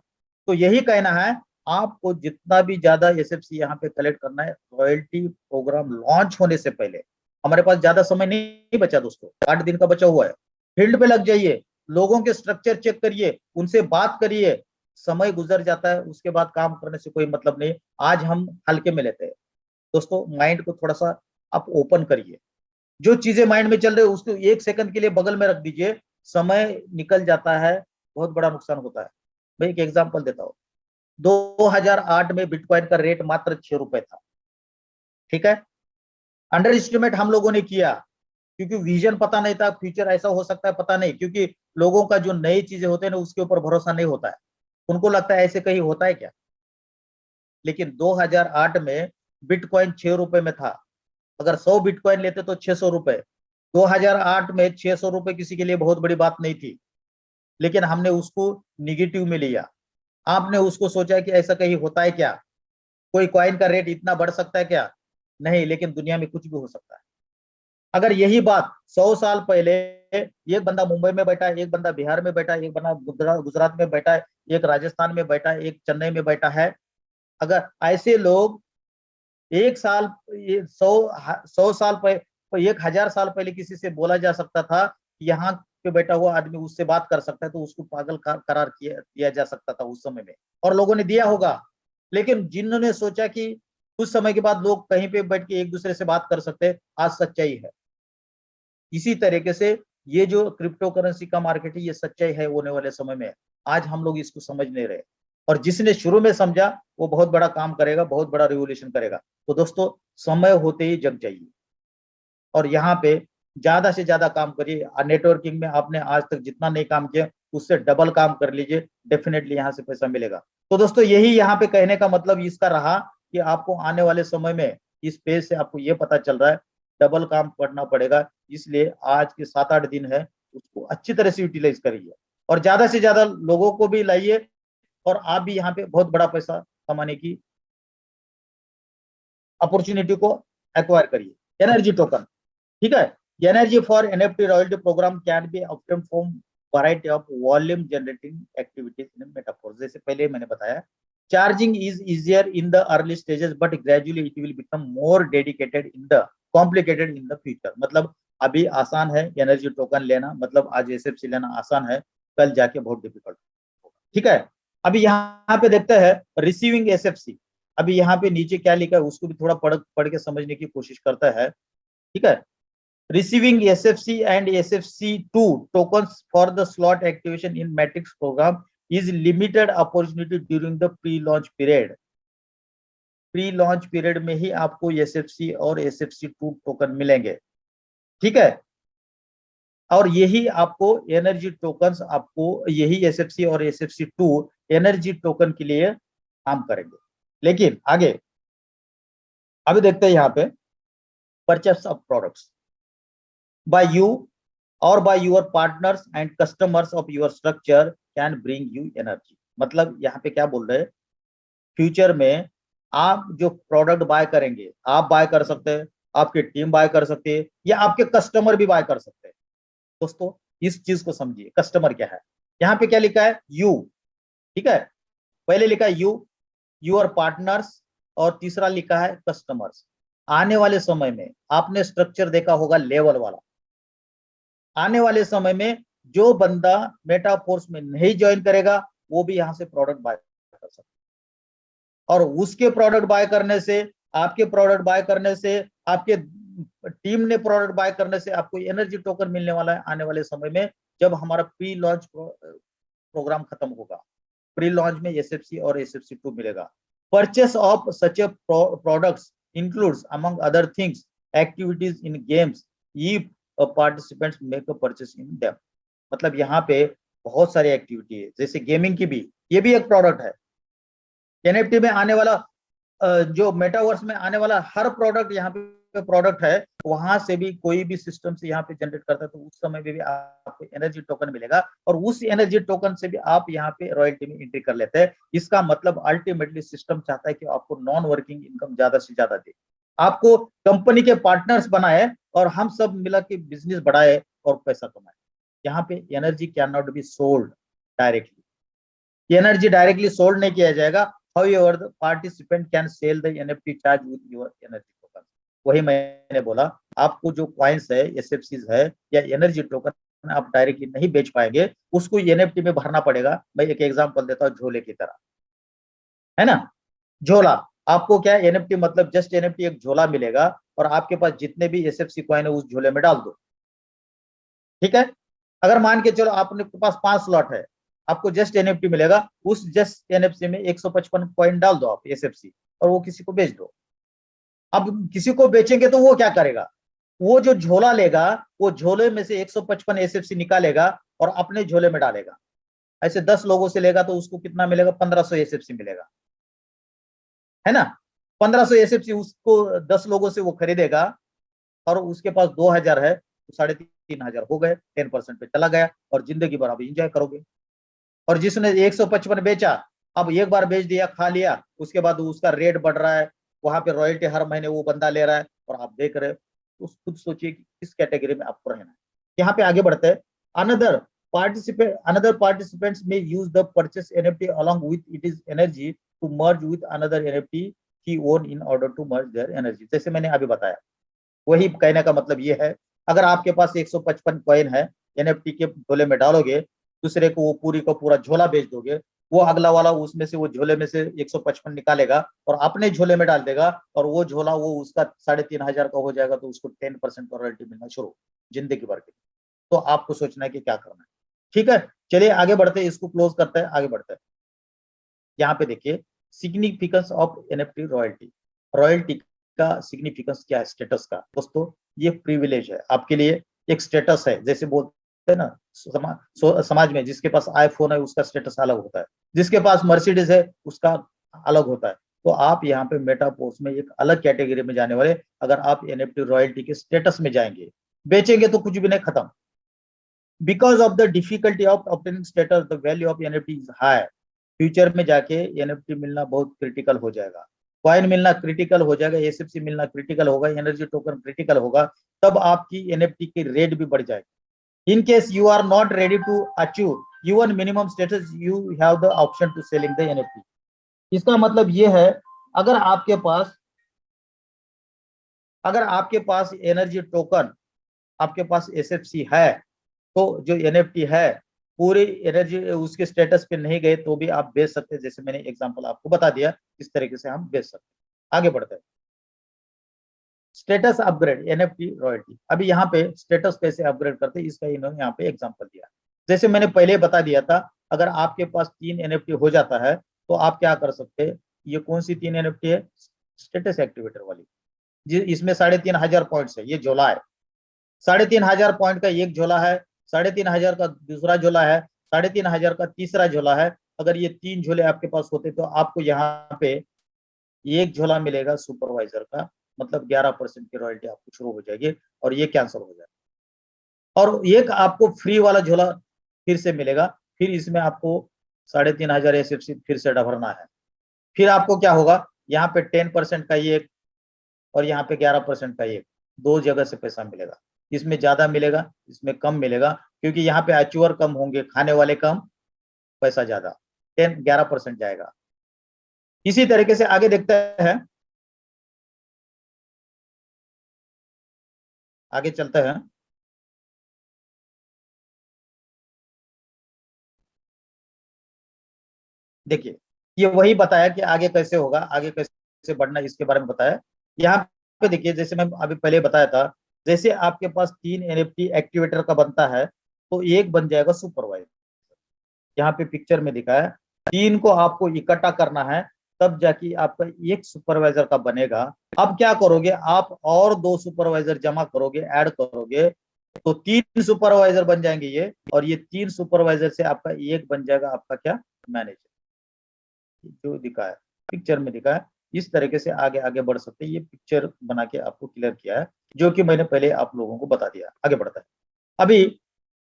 तो यही कहना है, आपको जितना भी ज्यादा एसएफसी यहाँ पे कलेक्ट करना है, रॉयल्टी प्रोग्राम लॉन्च होने से पहले। हमारे पास ज्यादा समय नहीं बचा दोस्तों, 8 दिन का बचा हुआ है। फील्ड पे लग जाइए, लोगों के स्ट्रक्चर चेक करिए, उनसे बात करिए। समय गुजर जाता है, उसके बाद काम करने से कोई मतलब नहीं। आज हम हल्के में लेते हैं दोस्तों, माइंड को थोड़ा सा आप ओपन करिए। जो चीजें माइंड में चल रही है उसको 1 सेकंड के लिए बगल में रख दीजिए, समय निकल जाता है, बहुत बड़ा नुकसान होता है। मैं एक एग्जांपल देता हूँ, 2008 में बिटकॉइन का रेट मात्र 6 रुपए था, ठीक है। अंडर एस्टिमेट हम लोगों ने किया, क्योंकि विजन पता नहीं था, फ्यूचर ऐसा हो सकता है पता नहीं, क्योंकि लोगों का जो नई चीजें होते हैं ना उसके ऊपर भरोसा नहीं होता है, उनको लगता है ऐसे कहीं होता है क्या। लेकिन 2008 में बिटकॉइन 6 रुपए में था, अगर 100 बिटकॉइन लेते तो 600 रुपए। 2008 में 600 रुपए किसी के लिए बहुत बड़ी बात नहीं थी, लेकिन हमने उसको निगेटिव में लिया। आपने उसको सोचा कि ऐसा कहीं होता है क्या, कोई कॉइन का रेट इतना बढ़ सकता है क्या, नहीं, लेकिन दुनिया में कुछ भी हो सकता है। अगर यही बात 100 साल पहले, एक बंदा मुंबई में बैठा है, एक बंदा बिहार में बैठा है, एक बंदा गुजरात में बैठा है, एक राजस्थान में बैठा है, एक चेन्नई में बैठा है, अगर ऐसे लोग एक साल, 100 साल पहले, 1,000 साल पहले किसी से बोला जा सकता था, यहाँ पे बैठा हुआ आदमी उससे बात कर सकता है, तो उसको पागल करार किया जा सकता था उस समय में, और लोगों ने दिया होगा। लेकिन जिन्होंने सोचा कि कुछ समय के बाद लोग कहीं पे बैठ के एक दूसरे से बात कर सकते हैं, आज सच्चाई है। इसी तरीके से ये जो क्रिप्टो करेंसी का मार्केट है, ये सच्चाई है होने वाले समय में। आज हम लोग इसको समझ नहीं रहे, और जिसने शुरू में समझा वो बहुत बड़ा काम करेगा, बहुत बड़ा रिवोल्यूशन करेगा। तो दोस्तों, समय होते ही जग जाइए, और यहाँ पे ज्यादा से ज्यादा काम करिए। नेटवर्किंग में आपने आज तक जितना नहीं काम किया, उससे डबल काम कर लीजिए, डेफिनेटली यहाँ से पैसा मिलेगा। तो दोस्तों, यही यहाँ पे कहने का मतलब इसका रहा कि आपको आने वाले समय में इस पेज से आपको ये पता चल रहा है, डबल काम करना पड़ेगा। इसलिए आज के 7-8 दिन है, उसको अच्छी तरह से यूटिलाइज करिए, और ज्यादा से ज्यादा लोगों को भी लाइए, और आप भी यहाँ पे बहुत बड़ा पैसा कमाने की अपॉर्चुनिटी को एक्वायर करिए। एनर्जी टोकन, ठीक है। Energy for NFT royalty program can be obtained from variety of volume generating activities in Meta Force. जैसे पहले मैंने बताया, charging is easier in the early stages, but gradually it will become more dedicated in the complicated in the future. मतलब अभी आसान है एनर्जी टोकन लेना, मतलब आज एसएफसी लेना आसान है, कल जाके बहुत डिफिकल्ट होगा, ठीक है। अभी यहाँ पे देखते हैं रिसीविंग एसएफसी। अभी यहाँ पे नीचे क्या लिखा है उसको भी थोड़ा पढ़ के समझने की कोशिश करता है, ठीक है। Receiving SFC and SFC2 tokens for the slot activation in Matrix program is limited opportunity during the pre-launch period. Pre-launch period में ही आपको SFC और SFC2 टोकन मिलेंगे, ठीक है। और यही आपको एनर्जी टोकन्स, आपको यही SFC और SFC2 एनर्जी टोकन के लिए काम करेंगे। लेकिन आगे अभी देखते हैं यहाँ पे, purchase of products by you or by your partners and customers of your structure can bring you energy। मतलब यहाँ पे क्या बोल रहे हैं, फ्यूचर में आप जो प्रोडक्ट बाय करेंगे, आप बाय कर सकते हैं, आपकी टीम बाय कर सकती है, या आपके कस्टमर भी बाय कर सकते हैं। दोस्तों, इस चीज को समझिए, कस्टमर क्या है। यहाँ पे क्या लिखा है, यू, ठीक है। पहले लिखा है यू, यूर पार्टनर्स, और तीसरा लिखा है कस्टमर्स। आने वाले समय में आपने स्ट्रक्चर देखा होगा लेवल वाला, आने वाले समय में जो बंदा मेटाफोर्स में नहीं ज्वाइन करेगा वो भी यहाँ से प्रोडक्ट बाय कर सकता है, और उसके प्रोडक्ट बाय करने से, आपके प्रोडक्ट बाय करने से, आपके टीम ने प्रोडक्ट बाय करने से आपको एनर्जी टोकन मिलने वाला है आने वाले समय में, जब हमारा प्री लॉन्च प्रोग्राम खत्म होगा। प्री लॉन्च में एसएफसी और एसएफसी 2 मिलेगा। Purchase of such A products includes among other things activities in games if participants make a purchase in them. मतलब यहाँ पे बहुत सारी एक्टिविटी है, जैसे गेमिंग की भी, ये भी एक प्रोडक्ट है। एनएफटी में आने वाला जो मेटावर्स में आने वाला हर प्रोडक्ट यहाँ पे प्रोडक्ट है, वहां से भी कोई भी सिस्टम से यहाँ पे जनरेट करता है तो उस समय में भी आपको एनर्जी टोकन मिलेगा, और उस एनर्जी टोकन से भी आप यहाँ पे रॉयल्टी में एंट्री कर लेते हैं। इसका मतलब अल्टीमेटली सिस्टम चाहता है कि आपको नॉन वर्किंग इनकम ज्यादा से ज्यादा दे, आपको कंपनी के पार्टनर्स बनाए और हम सब मिला के बिजनेस बढ़ाए और पैसा कमाए। यहाँ पे energy can not be sold directly, energy directly sold नहीं किया जाएगा। However, the participant can sell the NFT charge with your energy token। वही मैंने बोला, आपको जो कॉइन्स है, एसएफसीज है या एनर्जी टोकन आप डायरेक्टली नहीं बेच पाएंगे, उसको एनएफटी में भरना पड़ेगा। मैं एक एग्जांपल देता हूँ, झोले की तरह, है ना। झोला, आपको क्या एनएफटी मतलब जस्ट एनएफटी एक झोला मिलेगा और आपके पास जितने भी एसएफसी कॉइन है उस झोले में डाल दो, ठीक है। अगर मान के चलो आपने पास 5 स्लॉट है, आपको जस्ट एनएफटी मिलेगा, उस जस्ट एनएफसी में 155 कॉइन डाल दो आप एसएफसी, और वो किसी को बेच दो। अब किसी को बेचेंगे तो वो क्या करेगा, वो जो झोला लेगा वो झोले में से 155 एसएफसी निकालेगा और अपने झोले में डालेगा। ऐसे 10 लोगों से लेगा तो उसको कितना मिलेगा, 1500 एसएफसी मिलेगा, है ना। 1500 एसएफसी उसको 10 लोगों से वो खरीदेगा, और उसके पास 2000 है तो 3500 हो गए, 10% पे चला गया, और जिंदगी भर आप इंजॉय करोगे। और जिसने 155 बेचा, अब एक बार बेच दिया, खा लिया, उसके बाद उसका रेट बढ़ रहा है, वहां पे रॉयल्टी हर महीने वो बंदा ले रहा है और आप देख रहे हो, तो खुद सोचिए कि किस कैटेगरी में आपको रहना है। यहाँ पे आगे बढ़ते हैं। अनदर पार्टिसिपेंट्स में use the purchase NFT along with its energy to merge with another NFT he own in order to merge their energy। जैसे मैंने अभी बताया, वही कहने का मतलब ये है, अगर आपके पास 155 कॉइन है, एनएफटी के झोले में डालोगे, दूसरे को वो पूरी का पूरा झोला बेच दोगे, वो अगला वाला उसमें से वो झोले में से 155 निकालेगा और अपने झोले में डाल देगा, और वो झोला वो उसका 3500 का हो जाएगा, तो उसको 10% रॉयल्टी मिलना शुरू जिंदगी भर के। तो आपको सोचना है कि क्या करना है, ठीक है। चलिए आगे बढ़ते हैं, इसको क्लोज करते हैं, आगे बढ़ते हैं। यहाँ पे देखिए significance of NFT royalty. Royalty का सिग्निफिकेंस क्या है स्टेटस का, दोस्तों ये प्रिविलेज है आपके लिए, एक स्टेटस है। जैसे बोलते हैं ना समाज में, जिसके पास आईफोन है उसका स्टेटस अलग होता है, जिसके पास मर्सिडीज है उसका अलग होता है। तो आप यहाँ पे मेटापोर्स में एक अलग कैटेगरी में जाने वाले, अगर आप एनएफटी रॉयल्टी के स्टेटस में जाएंगे, बेचेंगे तो कुछ भी नहीं, खत्म। Because of the difficulty of obtaining status the value of NFT is high. Future में जाके एनएफटी मिलना बहुत क्रिटिकल हो जाएगा, कॉइन मिलना क्रिटिकल हो जाएगा, एसएफसी मिलना क्रिटिकल होगा, एनर्जी टोकन क्रिटिकल होगा, तब आपकी एनएफटी की रेट भी बढ़ जाएगी। In case you are not ready to achieve UN minimum status, you have the option to selling the NFT. इसका मतलब ये है, अगर आपके पास एनर्जी टोकन, आपके पास एसएफसी है, तो जो एनएफटी है पूरी एनर्जी उसके स्टेटस पे नहीं गए तो भी आप बेच सकते हैं। जैसे मैंने एग्जांपल आपको बता दिया, इस तरीके से हम बेच सकते हैं। आगे बढ़ते हैं, स्टेटस अपग्रेड एनएफटी रॉयल्टी। अभी यहाँ पे स्टेटस कैसे अपग्रेड करते हैं इसका इन्होंने यहाँ पे एग्जांपल दिया। जैसे मैंने पहले बता दिया था, अगर आपके पास 3 एनएफटी हो जाता है तो आप क्या कर सकते हैं, ये कौन सी 3 एनएफटी है, स्टेटस एक्टिवेटर वाली, इसमें 3500 पॉइंट्स है, ये झोला है। 3500 पॉइंट का एक झोला है, 3500 का दूसरा झोला है, 3500 का तीसरा झोला है। अगर ये 3 झोले आपके पास होते तो आपको यहाँ पे एक झोला मिलेगा सुपरवाइजर का, मतलब 11% की रॉयल्टी आपको शुरू हो जाएगी, और ये कैंसिल हो जाएगा। और एक आपको फ्री वाला झोला फिर से मिलेगा, फिर इसमें आपको 3500 एसएफसी फिर से भरना है। फिर आपको क्या होगा, यहाँ पे 10% का एक और यहाँ पे 11% का एक, 2 जगह से पैसा मिलेगा। इसमें ज्यादा मिलेगा, इसमें कम मिलेगा, क्योंकि यहाँ पे अचूअर कम होंगे, खाने वाले कम, पैसा ज्यादा, 11% जाएगा। इसी तरीके से आगे देखते हैं, आगे चलते हैं। देखिए ये वही बताया कि आगे कैसे होगा, आगे कैसे बढ़ना, इसके बारे में बताया। यहाँ पे देखिए, जैसे मैं अभी पहले बताया था, जैसे आपके पास 3 एनएफटी एक्टिवेटर का बनता है तो एक बन जाएगा सुपरवाइजर। यहाँ पे पिक्चर में दिखा है, 3 को आपको इकट्ठा करना है तब जाके आपका एक सुपरवाइजर का बनेगा। अब क्या करोगे आप, और 2 सुपरवाइजर जमा करोगे, ऐड करोगे, तो 3 सुपरवाइजर बन जाएंगे ये, और ये 3 सुपरवाइजर से आपका एक बन जाएगा आपका क्या, मैनेजर। जो दिखा है पिक्चर में दिखा है, इस तरीके से आगे आगे बढ़ सकते हैं। ये पिक्चर बना के आपको क्लियर किया है, जो कि मैंने पहले आप लोगों को बता दिया। आगे बढ़ता है। अभी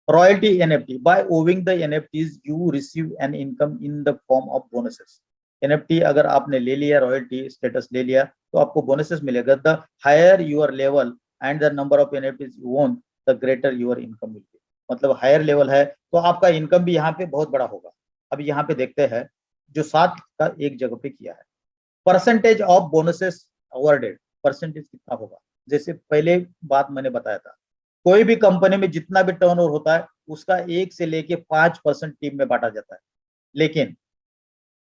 royalty NFT, by owing the NFTs you receive an income in the form of bonuses. NFT अगर आपने ले लिया, रॉयल्टी स्टेटस ले लिया, तो आपको बोनसेस मिलेगा। The higher your level and the number of NFTs you own, the greater your income will be. मतलब हायर लेवल है तो आपका इनकम भी यहाँ पे बहुत बड़ा होगा। अब यहाँ पे देखते हैं जो 7 का एक जगह पे किया है, percentage of bonuses awarded, percentage कितना होगा। जैसे पहले बात मैंने बताया था, कोई भी कंपनी में जितना भी टर्नओवर होता है उसका 1 से लेके 5% टीम में बांटा जाता है, लेकिन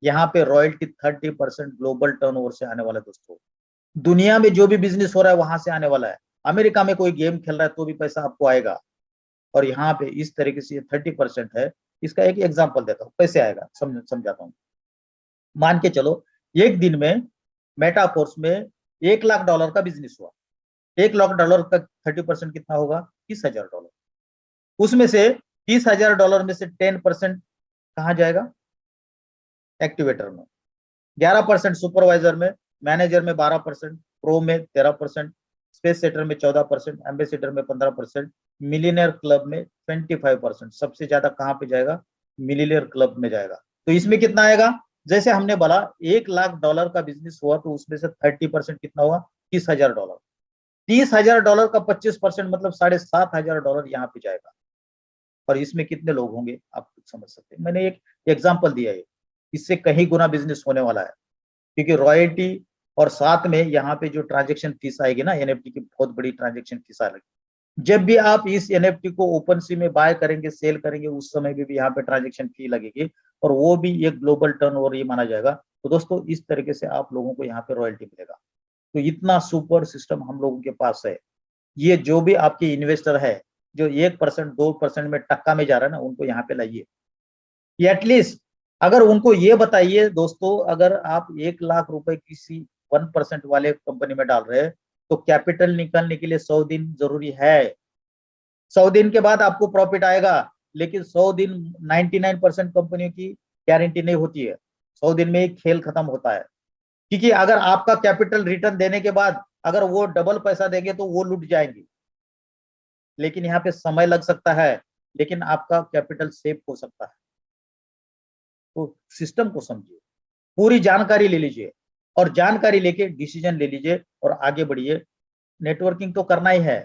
यहाँ पे रॉयल्टी 30% ग्लोबल टर्नओवर से आने वाला है। दोस्तों, दुनिया में जो भी बिजनेस हो रहा है वहां से आने वाला है। अमेरिका में कोई गेम खेल रहा है तो भी पैसा आपको आएगा, और यहाँ पे इस तरीके से 30% है। इसका एक एग्जाम्पल देता हूँ कैसे आएगा, समझाता हूँ। मान के चलो एक दिन में मेटाफोर्स में $1,00,000 का बिजनेस हुआ। $1,00,000 का 30% कितना होगा, $30,000। उसमें से $30,000 में से 10% कहाँ जाएगा, एक्टिवेटर में, 11% सुपरवाइजर में, मैनेजर में 12%, प्रो में 13%, स्पेस सेटर में 14%, एम्बेसडर में 15%, मिलीनियर क्लब में 25%। सबसे ज्यादा कहाँ पे जाएगा, मिलीनियर क्लब में जाएगा। तो इसमें कितना आएगा, जैसे हमने बोला $1,00,000 का बिजनेस हुआ तो उसमें से 30% कितना हुआ, $30,000। $30,000 का 25% मतलब $7,500 यहाँ पे जाएगा। और इसमें कितने लोग होंगे आप कुछ समझ सकते हैं। मैंने एक एग्जाम्पल दिया है, इससे कहीं गुना बिजनेस होने वाला है, क्योंकि रॉयल्टी और साथ में यहाँ पे जो ट्रांजेक्शन फीस आएगी ना, एनएफटी की बहुत बड़ी ट्रांजेक्शन फीस आएगी। जब भी आप इस एनएफटी को ओपन सी में बाय करेंगे, सेल करेंगे, उस समय भी यहाँ पे ट्रांजेक्शन फी लगेगी, और वो भी एक ग्लोबल टर्नओवर ये माना जाएगा। तो दोस्तों इस तरीके से आप लोगों को यहाँ पे रॉयल्टी मिलेगा। तो इतना सुपर सिस्टम हम लोगों के पास है। ये जो भी आपके इन्वेस्टर है जो 1% 2% में टक्का में जा रहा है ना, उनको यहाँ पे लाइए। एटलीस्ट अगर उनको ये बताइए दोस्तों, अगर आप 1,00,000 रुपए किसी 1% वाले कंपनी में डाल रहे हैं तो कैपिटल निकालने के लिए 100 दिन जरूरी है। 100 दिन के बाद आपको प्रॉफिट आएगा, लेकिन 100 दिन 99% कंपनियों की गारंटी नहीं होती है। 100 दिन में एक खेल खत्म होता है, क्योंकि अगर आपका कैपिटल रिटर्न देने के बाद अगर वो डबल पैसा देंगे तो वो लूट जाएंगे। लेकिन यहाँ पे समय लग सकता है, लेकिन आपका कैपिटल सेफ हो सकता है। तो सिस्टम को समझिए, पूरी जानकारी ले लीजिए, और जानकारी लेके डिसीजन ले लीजिए और आगे बढ़िए। नेटवर्किंग तो करना ही है।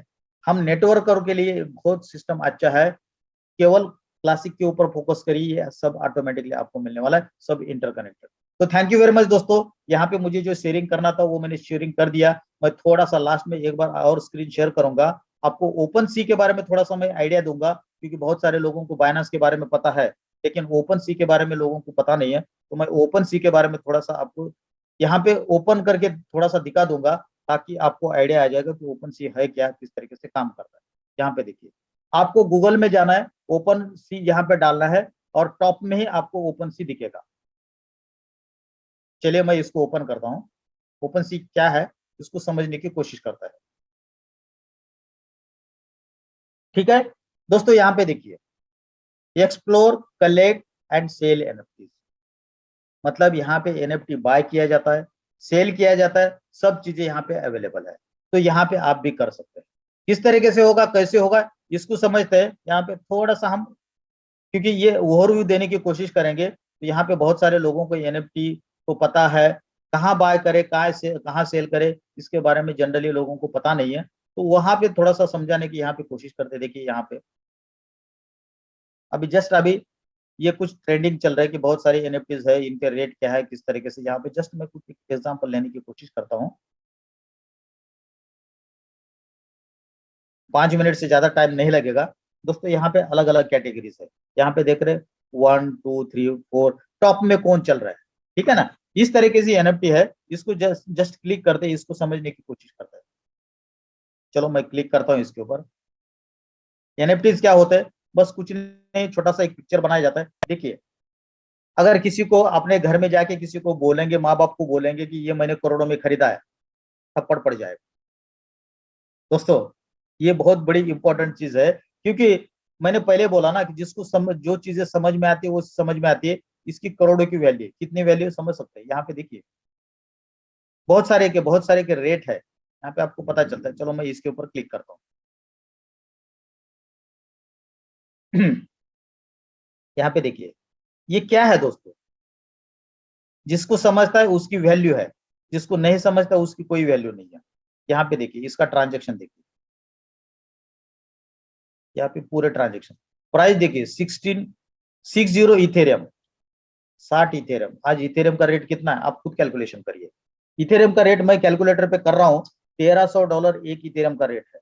हम नेटवर्कर के लिए बहुत सिस्टम अच्छा है, केवल क्लासिक के ऊपर फोकस करिए, सब ऑटोमेटिकली आपको मिलने वाला है, सब इंटरकनेक्टेड। तो थैंक यू वेरी मच दोस्तों, यहाँ पे मुझे जो शेयरिंग करना था वो मैंने शेयरिंग कर दिया। मैं थोड़ा सा लास्ट में एक बार और स्क्रीन शेयर करूंगा, आपको ओपन सी के बारे में थोड़ा सा मैं आइडिया दूंगा, क्योंकि बहुत सारे लोगों को बाइनेंस के बारे में पता है, लेकिन ओपन सी के बारे में लोगों को पता नहीं है। तो मैं ओपन सी के बारे में थोड़ा सा आपको यहाँ पे ओपन करके थोड़ा सा दिखा दूंगा, ताकि आपको आइडिया आ जाएगा कि ओपन सी है क्या, किस तरीके से काम करता है। यहाँ पे देखिए, आपको गूगल में जाना है, ओपन सी यहाँ पे डालना है, और टॉप में ही आपको ओपन सी दिखेगा। चलिए मैं इसको ओपन करता हूँ। ओपन सी क्या है इसको समझने की कोशिश करता है। ठीक है दोस्तों, यहाँ पे देखिए, explore, collect and sell NFT. मतलब यहाँ पे एनएफटी बाय किया जाता है, सेल किया जाता है, सब चीजें यहाँ पे अवेलेबल है। तो यहाँ पे आप भी कर सकते हैं। किस तरीके से होगा, कैसे होगा, इसको समझते हैं। यहाँ पे थोड़ा सा हम, क्योंकि ये ओवरव्यू देने की कोशिश करेंगे, तो यहाँ पे बहुत सारे लोगों को एनएफटी को पता है, कहाँ बाय करे, कहाँ सेल करे, इसके बारे में जनरली लोगों को पता नहीं है। तो वहां पे थोड़ा सा समझाने की यहाँ पे कोशिश करते। देखिए यहाँ पे अभी ये कुछ ट्रेंडिंग चल रहा है कि बहुत सारी एनएफटीज है, इनके रेट क्या है, किस तरीके से। यहाँ पे जस्ट मैं कुछ एग्जांपल लेने की कोशिश करता हूँ। 5 मिनट से ज्यादा टाइम नहीं लगेगा दोस्तों। यहाँ पे अलग अलग कैटेगरीज है, यहाँ पे देख रहे 1 2 3 4, टॉप में कौन चल रहा है। ठीक है ना, इस तरीके से एनएफटी है। इसको जस्ट क्लिक करते इसको समझने की कोशिश करते हैं। चलो मैं क्लिक करता हूँ इसके ऊपर। एनएफटीज क्या होते हैं, बस कुछ नहीं, छोटा सा एक पिक्चर बनाया जाता है। देखिए, अगर किसी को अपने घर में जाके किसी को बोलेंगे, माँ बाप को बोलेंगे कि ये मैंने करोड़ों में खरीदा है, थप्पड़ पड़ जाएगा दोस्तों। ये बहुत बड़ी इंपॉर्टेंट चीज है, क्योंकि मैंने पहले बोला ना कि जिसको समझ, जो चीजें समझ में आती है वो समझ में आती है। इसकी करोड़ों की वैल्यू, कितनी वैल्यू समझ सकते हैं। यहाँ पे देखिए बहुत सारे के रेट है, यहाँ पे आपको पता चलता है। चलो मैं इसके ऊपर क्लिक करता हूँ। यहाँ पे देखिए ये क्या है दोस्तों, जिसको समझता है उसकी वैल्यू है, जिसको नहीं समझता उसकी कोई वैल्यू नहीं है। यहाँ पे देखिए इसका ट्रांजेक्शन देखिए, यहाँ पे पूरे ट्रांजेक्शन प्राइस देखिए 1660 इथेरियम, 60 इथेरियम। आज इथेरियम का रेट कितना है आप खुद कैलकुलेशन करिए। इथेरियम का रेट मैं कैलकुलेटर पे कर रहा हूँ, $1300 एक इथेरियम का रेट है,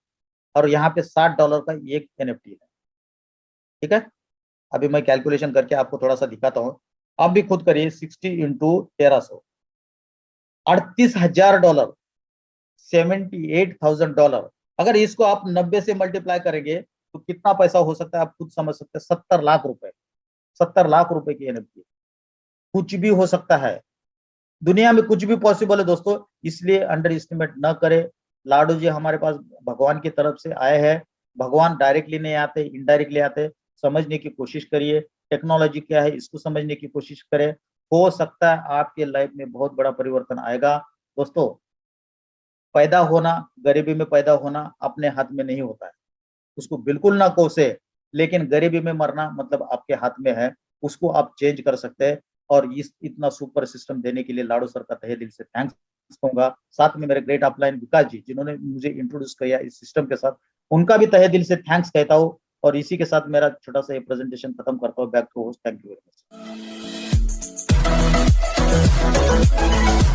और यहाँ पे $60 का एक एनएफटी है। ठीक है, अभी मैं कैलकुलेशन करके आपको थोड़ा सा दिखाता हूँ, आप भी खुद करिए। 60 इंटू 1300, $38,000, $78,000। अगर इसको आप 90 से मल्टीप्लाई करेंगे तो कितना पैसा हो सकता है आप खुद समझ सकते हैं। 70 लाख रुपए, 70 लाख रुपए की एनएफटी। कुछ भी हो सकता है, दुनिया में कुछ भी पॉसिबल है दोस्तों, इसलिए अंडर एस्टिमेट न करें। लाडू जी हमारे पास भगवान की तरफ से आए हैं, भगवान डायरेक्टली नहीं आते, इनडायरेक्टली आते। समझने की कोशिश करिए, टेक्नोलॉजी क्या है इसको समझने की कोशिश करें। हो सकता है आपके लाइफ में बहुत बड़ा परिवर्तन आएगा दोस्तों। पैदा होना, गरीबी में पैदा होना अपने हाथ में नहीं होता है, उसको बिल्कुल ना कोसे। लेकिन गरीबी में मरना मतलब आपके हाथ में है, उसको आप चेंज कर सकते हैं। और इस इतना सुपर सिस्टम देने के लिए लाडू सर का तहे दिल से थैंक्स कहूंगा। साथ में मेरे ग्रेट अपलाइन विकास जी जिन्होंने मुझे इंट्रोड्यूस किया इस सिस्टम के साथ, उनका भी तहे दिल से थैंक्स कहता हूँ। और इसी के साथ मेरा छोटा सा ये प्रेजेंटेशन खत्म करता हूँ। Back to host, thank you very much.